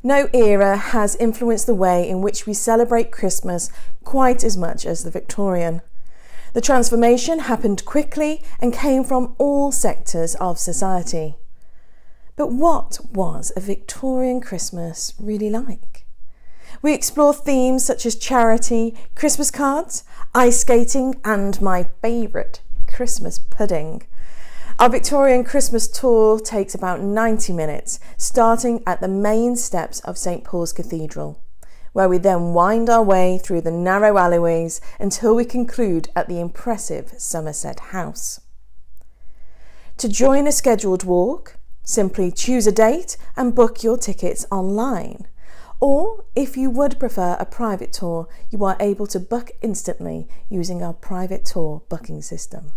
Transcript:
No era has influenced the way in which we celebrate Christmas quite as much as the Victorian. The transformation happened quickly and came from all sectors of society. But what was a Victorian Christmas really like? We explore themes such as charity, Christmas cards, ice skating, and my favourite, Christmas pudding. Our Victorian Christmas tour takes about 90 minutes, starting at the main steps of St Paul's Cathedral, where we then wind our way through the narrow alleyways until we conclude at the impressive Somerset House. To join a scheduled walk, simply choose a date and book your tickets online. Or, if you would prefer a private tour, you are able to book instantly using our private tour booking system.